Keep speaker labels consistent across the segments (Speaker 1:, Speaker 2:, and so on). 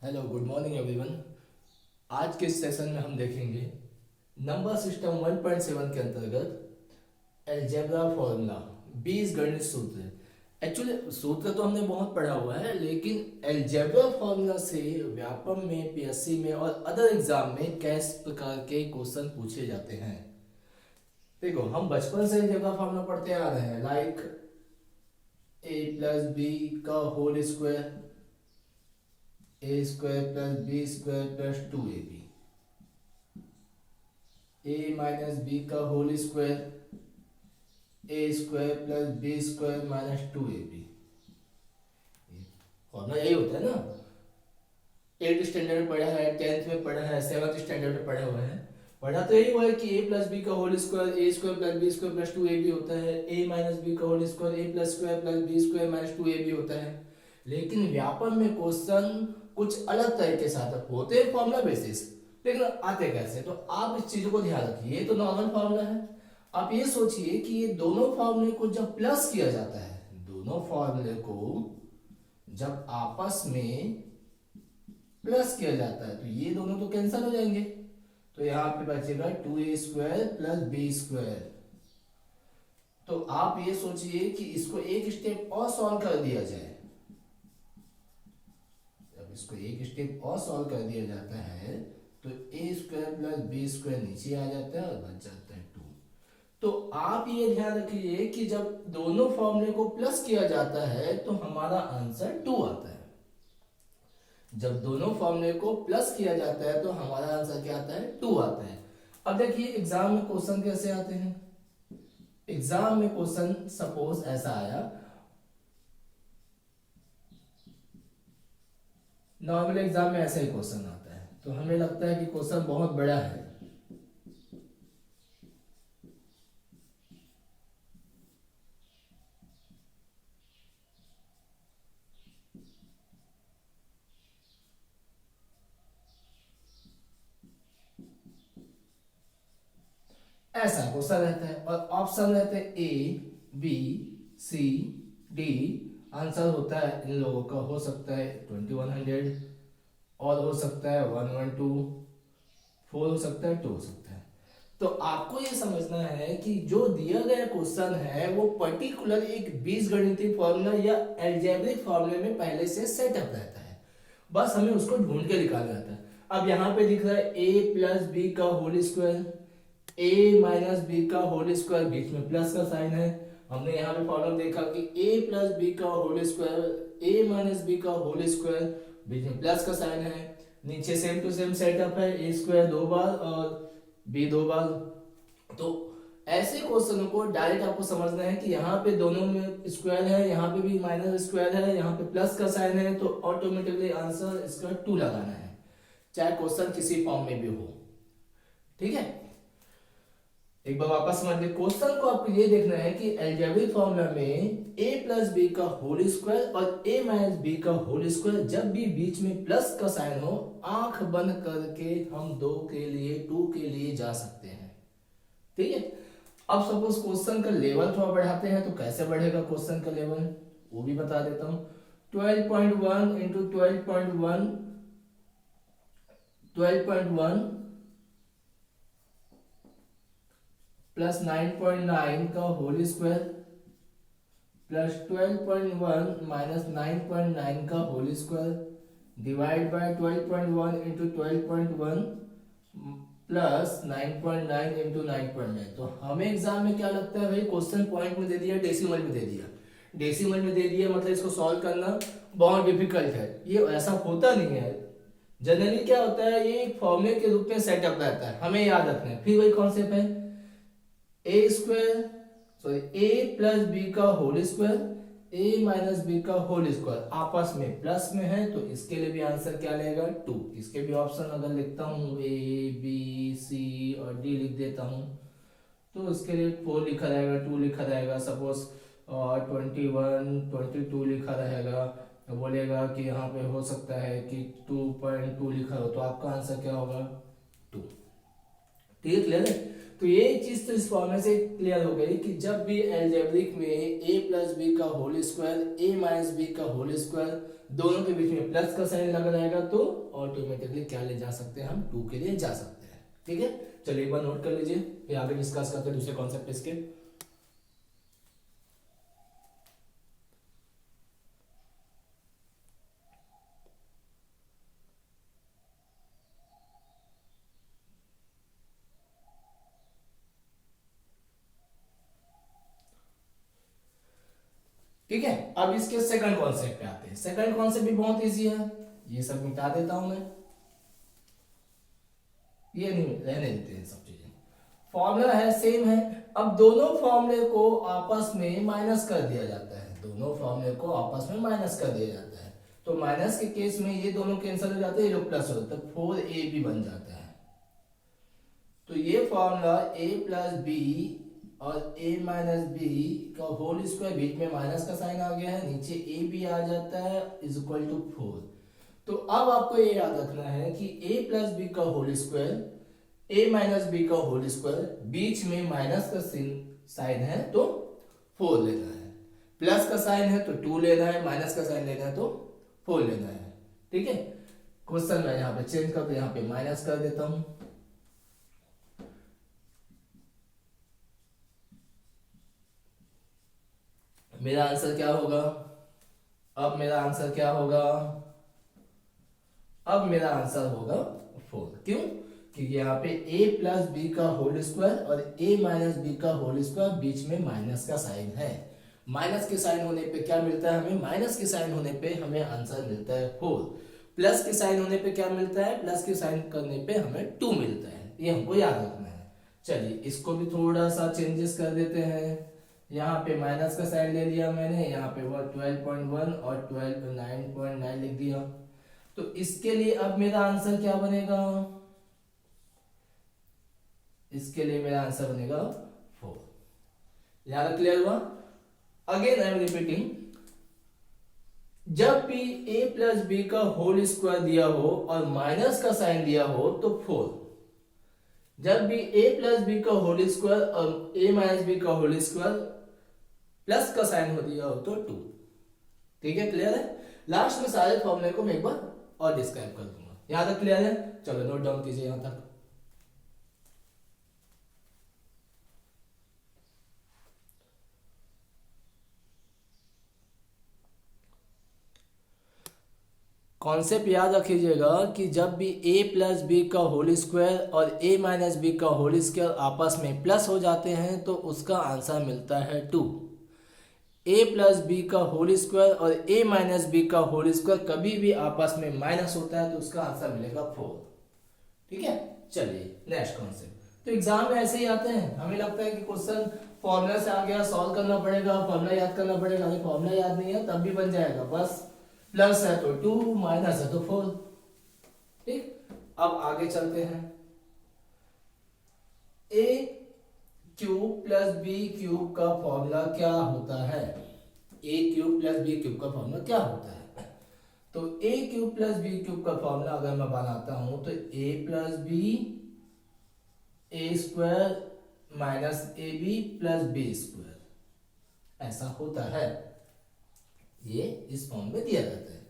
Speaker 1: Hello good morning everyone. आज के इस सेशन में हम देखेंगे नंबर सिस्टम 1.7 के अंतर्गत अलजेब्रा फॉर्मूला, बीजगणित सूत्र। एक्चुअली सूत्र तो हमने बहुत पढ़ा हुआ है, लेकिन अलजेब्रा फॉर्मूला से व्यापम में, पीएससी में और अदर एग्जाम में किस प्रकार के क्वेश्चन पूछे जाते हैं। देखो, हम बचपन से अलजेब्रा फॉर्मूला पढ़ते आ रहे हैं, लाइक ए प्लस बी का whole square, A square plus B square plus 2ab, A minus B का whole square, A square plus B square minus 2ab। Formula यही होता है ना। 8th स्टैंडर्ड में पढ़ा है, 10th में पढ़ा है, 7th स्टैंडर्ड में पढ़े हुए हैं। पढ़ा तो यही हुआ है कि ए प्लस बी का whole square, A square plus B square plus 2ab होता है। ए माइनस बी का whole square, A plus square plus B square minus 2ab होता है। लेकिन व्यापम में क्वेश्चन कुछ अलग तरीके से आते होते हैं, फॉर्मूला बेसिस, लेकिन आते कैसे, तो आप इस चीजों को ध्यान रखिए। ये तो नॉर्मल फॉर्मूला है। आप ये सोचिए कि ये दोनों फॉर्मूले को जब प्लस किया जाता है, दोनों फॉर्मूले को जब आपस में प्लस किया जाता है, तो ये दोनों तो कैंसिल हो जाएंगे। तो यहां पे बचेगा 2a square plus B square. तो आप ये सोचिए कि इसको एक स्टेप और सॉल्व कर दिया जाए। जब इसको एक स्टेप और सॉल्व कर दिया जाता है तो ए स्क्वायर प्लस बी स्क्वायर नीचे आ जाता है और बच जाता है 2। तो आप ये ध्यान रखिए कि जब दोनों फॉर्मूले को प्लस किया जाता है तो हमारा आंसर 2 आता है। जब दोनों फॉर्मूले को प्लस किया जाता है तो हमारा आंसर क्या आता है, 2 आता है। अब देखिए एग्जाम में क्वेश्चन कैसे आते हैं। एग्जाम में क्वेश्चन सपोज ऐसा आया, नॉर्मल एग्जाम में ऐसा ही क्वेश्चन आता है तो हमें लगता है कि क्वेश्चन बहुत बड़ा है। ऐसा क्वेश्चन रहता है और ऑप्शन रहते हैं ए, बी, सी, डी। आंसर होता है इन लोगों का, हो सकता है 2100 और हो सकता है 112, 4 हो सकता है, 2 हो सकता है। तो आपको ये समझना है कि जो दिया गया क्वेश्चन है वो पर्टिकुलर एक बीजगणितीय फॉर्मूला या एल्जेब्रिक फॉर्मूले में पहले से सेटअप रहता है, बस हमें उसको ढूंढ के निकालना रहता है। अब यहाँ पे दिख रहा है ए प्लस बी का होल स्क्वायर, ए माइनस बी का होल स्क्वायर, बीच में प्लस का साइन है। हमने यहाँ पे फॉर्मूला देखा कि ए प्लस बी का होल स्क्वायर, ए माइनस बी का होल स्क्वायर, बीच में प्लस का साइन है। नीचे सेम टू सेम सेटअप है, ए स्क्वायर 2 बार और बी 2 बार। तो ऐसे क्वेश्चनों को डायरेक्ट आपको समझना है कि यहाँ पे दोनों में स्क्वायर है, यहाँ पे भी माइनस स्क्वायर है, यहाँ पे प्लस का साइन है, तो ऑटोमेटिकली आंसर इसका 2 लगाना है, चाहे क्वेश्चन किसी फॉर्म में भी हो। ठीक है, एक बार वापस समझ ले क्वेश्चन को। आपको ये देखना है कि अलजेब्रिक फॉर्मूला में ए प्लस बी का होल स्क्वायर और ए माइनस बी का होल स्क्वायर, जब भी बीच में प्लस का साइन हो, आंख बंद करके हम 2 के लिए, 2 के लिए जा सकते हैं। ठीक है, अब सपोज क्वेश्चन का लेवल थोड़ा बढ़ाते हैं, तो कैसे बढ़ेगा क्वेश्चन का लेवल वो भी बता देता हूं। 12.1 इंटू 12.1, 12.1 प्लस 9.9 का होल स्क्वायर प्लस 12.1 माइनस 9.9 का whole square divide by 12.1 into 12.1 plus 9.9 into 9.9। तो हमें एग्जाम में क्या लगता है भाई, क्वेश्चन पॉइंट में दे दिया, डेसिमल में दे दिया, डेसिमल में दे दिया, मतलब इसको सॉल्व करना बहुत डिफिकल्ट है। ये ऐसा होता नहीं है। जनरली क्या होता है, ये फॉर्मूले के रूप में सेटअप रहता है, हमें याद रखना है। फिर वही कॉन्सेप्ट है, ए square sorry A plus B का होल स्क्वायर, ए माइनस बी का होल स्क्वायर आपस में प्लस में है, तो इसके लिए भी आंसर क्या लेगा, 2। इसके भी ऑप्शन अगर लिखता हूँ ए बी सी और डी लिख देता हूँ, तो इसके लिए 4 लिखा रहेगा, 2 लिखा रहेगा, सपोज 21 22 लिखा रहेगा। बोलेगा कि यहाँ पे हो सकता है कि 2.2 लिखा हो, तो आपका आंसर क्या होगा, 2। ठीक है, क्लियर है। तो ये चीज तो इस फॉर्मूले से क्लियर हो गई कि जब भी एल्जेब्रिक में a प्लस बी का whole square a minus B का होल स्क्वायर दोनों के बीच में प्लस का साइन लगा रहेगा तो ऑटोमेटिकली क्या ले जा सकते हैं हम 2 के लिए जा सकते हैं। ठीक है, चलिए एक बार नोट कर लीजिए, फिर आगे डिस्कस करते हैं दूसरे कॉन्सेप्ट इसके। ठीक है, अब इसके सेकंड कॉन्सेप्ट पे आते हैं। सेकंड कॉन्सेप्ट भी बहुत इजी है, ये सब मिटा देता हूं मैं, ये नहीं रहने देते हैं सब चीजें। फॉर्मूला है सेम है, अब दोनों फॉर्मूले को आपस में माइनस कर दिया जाता है, दोनों फॉर्मूले को आपस में माइनस कर दिया जाता है। तो माइनस के केस में ये दोनों कैंसिल हो जाते हैं, ये लोग प्लस हो जाता है, 4ab बन जाता है। तो ये फॉर्मूला a प्लस बी और a माइनस बी का होल स्क्वायर, बीच में माइनस का साइन आ गया है, नीचे a भी आ जाता है इज इक्वल टू 4। तो अब आपको ये याद रखना है कि a प्लस बी का whole square a minus B का होल स्क्वायर, बीच में माइनस का साइन है तो 4 लेना है, प्लस का साइन है तो 2 लेना है, माइनस का साइन लेना है तो 4 लेना है। ठीक है, क्वेश्चन मैं यहाँ पे चेंज कर, यहाँ पे माइनस कर देता हूं। मेरा आंसर क्या होगा, अब मेरा आंसर क्या होगा, अब मेरा आंसर होगा 4। क्यों, क्योंकि यहाँ पे a प्लस बी का होल स्क्वायर और a माइनस बी का होल स्क्वायर, बीच में माइनस का साइन है। माइनस के साइन होने पे क्या मिलता है हमें, माइनस के साइन होने पे हमें आंसर मिलता है 4। प्लस के साइन होने पे क्या मिलता है, प्लस के साइन करने पे हमें 2 मिलता है, ये हमको याद रखना है। चलिए इसको भी थोड़ा सा चेंजेस कर देते हैं, यहाँ पे माइनस का साइन ले लिया मैंने, यहाँ पे वो 12.1 और 9.9 लिख दिया। तो इसके लिए अब मेरा आंसर क्या बनेगा, इसके लिए मेरा आंसर बनेगा 4। यहां क्लियर हुआ। अगेन आई एम रिपीटिंग, जब भी a प्लस बी का होल स्क्वायर दिया हो और माइनस का साइन दिया हो तो 4, जब भी a प्लस बी का होल स्क्वायर और a माइनस बी का होल स्क्वायर प्लस का साइन हो दिया हो तो 2। ठीक है, क्लियर है। लास्ट में सारे फॉर्मूले को मैं एक बार और डिस्क्राइब कर दूंगा, यहां तक क्लियर है। चलो नोट डाउन कीजिए यहां तक। कॉन्सेप्ट याद रखिएगा कि जब भी a प्लस बी का होल स्क्वायर और a माइनस बी का होल स्क्वायर आपस में प्लस हो जाते हैं तो उसका आंसर मिलता है 2। a प्लस बी का होल स्क्वायर और a माइनस बी का होल स्क्वायर कभी भी आपस में माइनस होता है तो उसका आंसर मिलेगा 4। ठीक है, चलिए नेक्स्ट कॉन्सेप्ट। तो एग्जाम में ऐसे ही आते हैं, हमें लगता है कि क्वेश्चन फॉर्मूला से आ गया, सॉल्व करना पड़ेगा, फॉर्मूला याद करना पड़ेगा। अगर फॉर्मूला याद नहीं है तब भी बन जाएगा, बस प्लस है तो 2, माइनस है तो 4। ठीक, अब आगे चलते हैं। a cube plus B cube का फॉर्मूला क्या होता है, a cube plus B cube का फॉर्मूला क्या होता है। तो a cube plus B cube का फॉर्मूला अगर मैं बनाता हूं तो a plus B A square minus A B plus B square, ऐसा होता है। ये इस फॉर्म में दिया जाता है।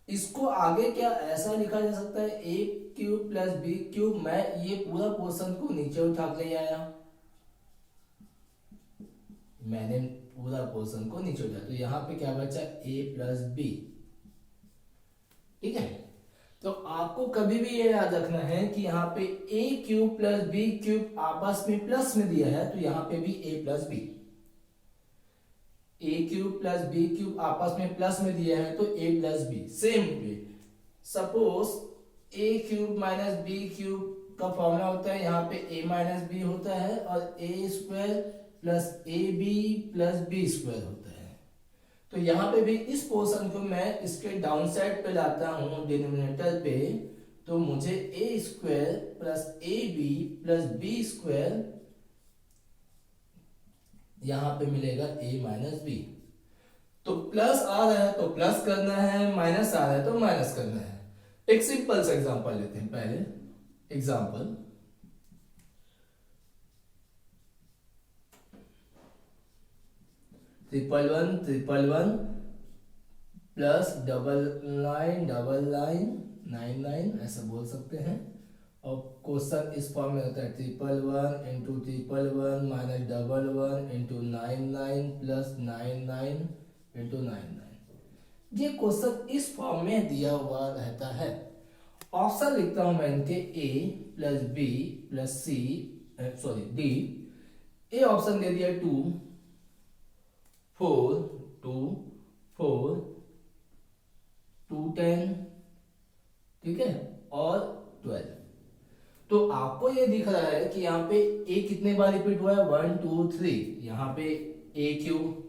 Speaker 1: इसको आगे क्या ऐसा लिखा जा सकता है, a cube plus B cube, मैं ये पूरा पोर्शन को नीचे उठा के ले आया, मैंने पूरा पोर्शन को नीचे उठाया तो यहाँ पे क्या बचा, a प्लस बी। ठीक है, तो आपको कभी भी ये याद रखना है कि यहाँ पे a cube plus B cube आपस में प्लस में दिया है तो यहाँ पे भी a plus B, a cube plus B cube आपस में प्लस में दिया है तो a plus B. Same way suppose a cube minus B cube का फॉर्मूला होता है, यहाँ पे a माइनस बी होता है और a square plus A B plus B square होता है। तो यहाँ पे भी इस पोर्शन को मैं इसके डाउन साइड पे लाता हूँ डिनोमिनेटर पे, तो मुझे A square plus A B plus B square यहाँ पे मिलेगा a माइनस बी। तो प्लस आ रहा है तो प्लस करना है, माइनस आ रहा है तो माइनस करना है। एक सिंपल सा एग्जांपल लेते हैं। पहले एग्जांपल, 111 प्लस 9999 ऐसा बोल सकते हैं। और क्वेश्चन इस फॉर्म में होता है 111 into 111 minus 11 into 99 plus 99 into 99। ये क्वेश्चन इस फॉर्म में दिया हुआ रहता है। ऑप्शन लिखता हूं मैं इनके A plus B plus C sorry D. A option दे दिया 2 4 2 4 2 10, ठीक है, और 12। तो आपको ये दिख रहा है कि यहाँ पे ए कितने बार रिपीट हुआ है 1 2 3, यहाँ पे ए क्यूब।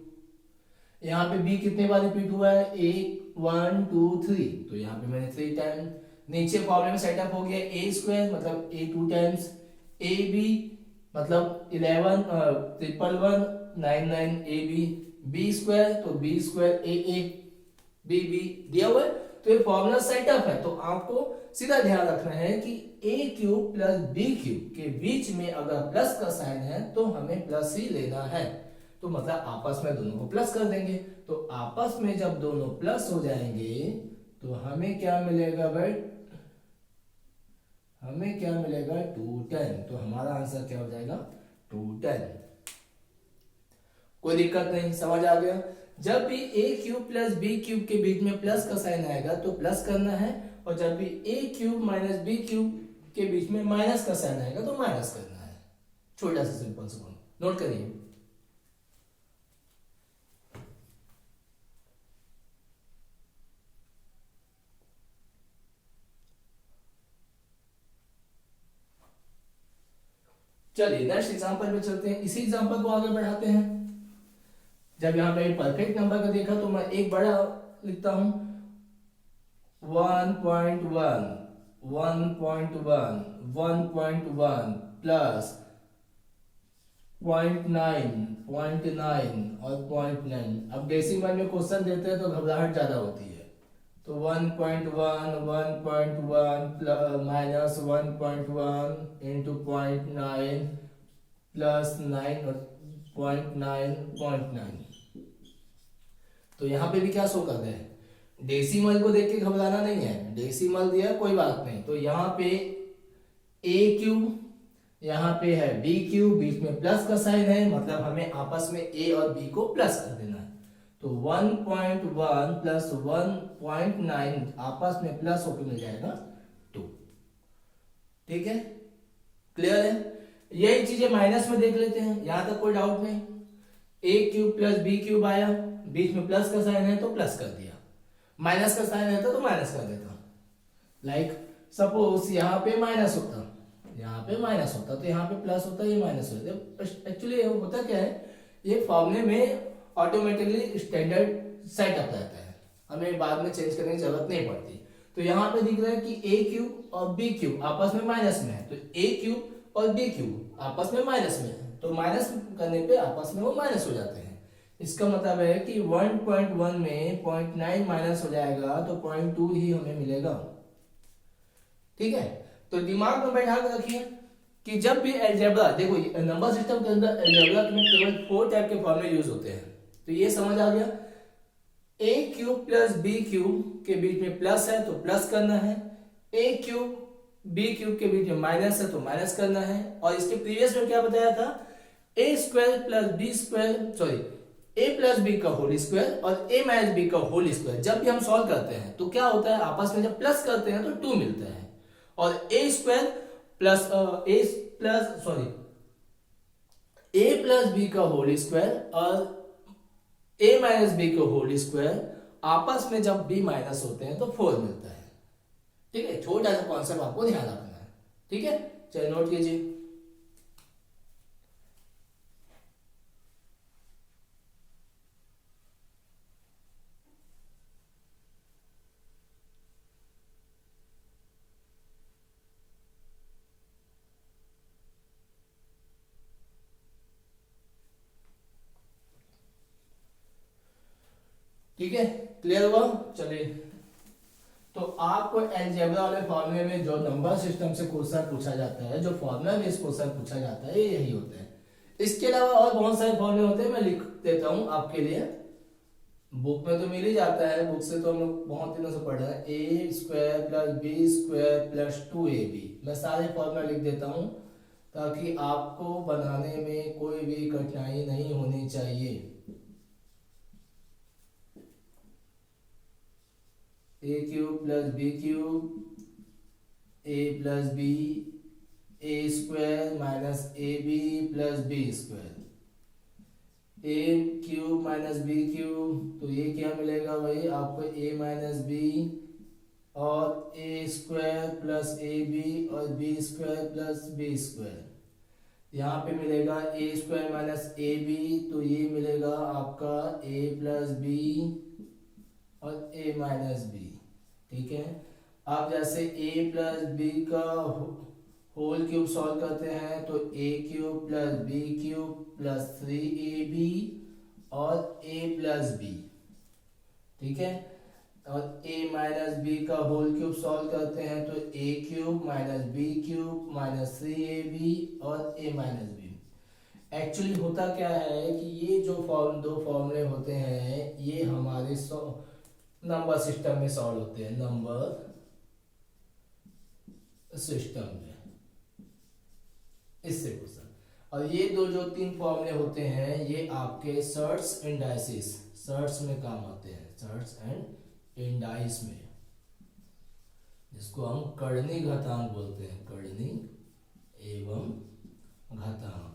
Speaker 1: यहाँ पे बी कितने बार रिपीट हुआ है ए 1 2 3, तो यहाँ पे मैंने 3 टाइम। नीचे फॉर्मूले में सेटअप हो गया ए स्क्वायर मतलब ए 2 टाइम्स, ए बी मतलब 11 11199 ए बी स्क्वायर तो बी स्क्वायर ए बी दिया हुआ है। तो ये फॉर्मूला सेटअप है। तो आपको सीधा ध्यान रखना है कि ए क्यूब प्लस बी क्यूब के बीच में अगर प्लस का साइन है तो हमें प्लस ही लेना है। तो मतलब आपस में दोनों को प्लस कर देंगे। तो आपस में जब दोनों प्लस हो जाएंगे तो हमें क्या मिलेगा भाई, हमें क्या मिलेगा 210। तो हमारा आंसर क्या हो जाएगा 210। कोई दिक्कत नहीं, समझ आ गया। जब भी ए क्यूब प्लस बी क्यूब के बीच में प्लस का साइन आएगा तो प्लस करना है, और जब भी ए क्यूब माइनस बी क्यूब के बीच में माइनस का साइन आएगा तो माइनस करना है। छोटा सा सिंपल सा नोट करिए। चलिए नेक्स्ट एग्जांपल पे चलते हैं। इसी एग्जांपल को आगे बढ़ाते हैं। जब यहाँ पे परफेक्ट नंबर का देखा तो मैं एक बड़ा लिखता हूं 1.1 1.1 1.1 प्लस 0.9 और 0.9। अब डेसिमल में क्वेश्चन देते हैं तो घबराहट ज्यादा होती है। तो 1.1 माइनस 1.1 इंटू 0.9 प्लस 9 0.9। तो यहाँ पे भी क्या शो कर रहे हैं, डेसिमल को देख के घबराना नहीं है। डेसिमल दिया कोई बात नहीं। तो यहाँ पे ए क्यूब, यहाँ पे है बी क्यूब, बीच में प्लस का साइन है, मतलब हमें आपस में ए और बी को प्लस कर देना है। तो 1.1 प्लस 1.9 आपस में प्लस होकर मिल जाएगा 2। ठीक है, क्लियर है। यही चीजें माइनस में देख लेते हैं, यहां तक कोई डाउट नहीं। ए क्यूब प्लस बी क्यूब आया, बीच में प्लस का साइन है तो प्लस कर दिया, माइनस का साइन रहता तो माइनस कर देता। लाइक सपोज यहाँ पे माइनस होता, यहाँ पे माइनस होता तो यहाँ पे प्लस होता, ये माइनस होता। एक्चुअली होता क्या है, ये फॉर्मूले में ऑटोमेटिकली स्टैंडर्ड सेटअप रहता है, हमें बाद में चेंज करने की जरूरत नहीं पड़ती। तो यहाँ पे दिख रहा है कि ए क्यूब और बी क्यूब आपस में माइनस में है, तो ए क्यूब और बी क्यूब आपस में माइनस में है, तो माइनस करने पे आपस में वो माइनस हो जाते हैं। इसका मतलब है कि 1.1 में 0.9 माइनस हो जाएगा तो 0.2 ही हमें मिलेगा। ठीक है, तो दिमाग में बैठा कर रखिए कि जब भी अलजेब्रा, देखो नंबर सिस्टम के अंदर अलजेब्रा में केवल 4 टाइप के फॉर्मूले यूज होते हैं। तो ये समझ आ गया, ए क्यूब प्लस बी क्यूब के बीच में प्लस है तो प्लस करना है, ए क्यूब बी क्यूब के बीच में माइनस है तो माइनस करना है। और इसके प्रीवियस में क्या बताया था, A square plus B square sorry A plus B का होल स्क्वायर और ए माइनस बी का होल स्क्वायर जब भी हम सॉल्व करते हैं तो क्या होता है, आपस में जब प्लस करते हैं तो 2 मिलता है। और A square plus A plus B का होल स्क्वायर और ए माइनस बी का होल स्क्वायर आपस में जब बी माइनस होते हैं तो 4 मिलता है। ठीक है, छोटा सा कॉन्सेप्ट आपको ध्यान रखना है। ठीक है, चलिए नोट कीजिए। ठीक है, क्लियर हुआ। चलिए, तो आपको अलजेब्रा वाले फॉर्मूले में जो नंबर सिस्टम से क्वेश्चन पूछा जाता है, जो फॉर्मूला बेस्ड क्वेश्चन पूछा जाता है, ये यही होता है। इसके अलावा और बहुत सारे फॉर्मूले होते हैं, मैं लिख देता हूं आपके लिए। बुक में तो मिल ही जाता है, बुक से तो हम लोग बहुत दिनों से पढ़ रहे हैं। A square plus B square plus 2ab, मैं सारे फॉर्मूला लिख देता हूं ताकि आपको बनाने में कोई भी कठिनाई नहीं होनी चाहिए। A cube plus B cube, A plus B, A square minus A B plus B square, A cube minus B cube, तो ये क्या मिलेगा भाई आपको, ए माइनस बी और A square plus A B और B square plus B square. यहाँ पे मिलेगा A square minus A B, तो ये मिलेगा आपका ए प्लस बी और ए माइनस बी। ठीक है, अब जैसे ए प्लस बी का होल क्यूब सॉल्व करते हैं तो A cube plus B cube plus 3ab और ए प्लस बी। ठीक है, और ए माइनस बी का होल क्यूब सॉल्व करते हैं तो A cube minus B cube minus 3ab और ए माइनस बी। एक्चुअली होता क्या है कि ये जो दो फॉर्मूले होते हैं ये हमारे नंबर सिस्टम में सॉल्व होते हैं, नंबर सिस्टम में, इससे क्वेश्चन। और ये दो जो तीन फॉर्मूले होते हैं ये आपके सर्ट्स इंडाइसिस, सर्ट्स में काम आते हैं, सर्ट्स एंड इंडाइस में, जिसको हम कर्णिक घातांक बोलते हैं, कर्णिक एवं घातांक।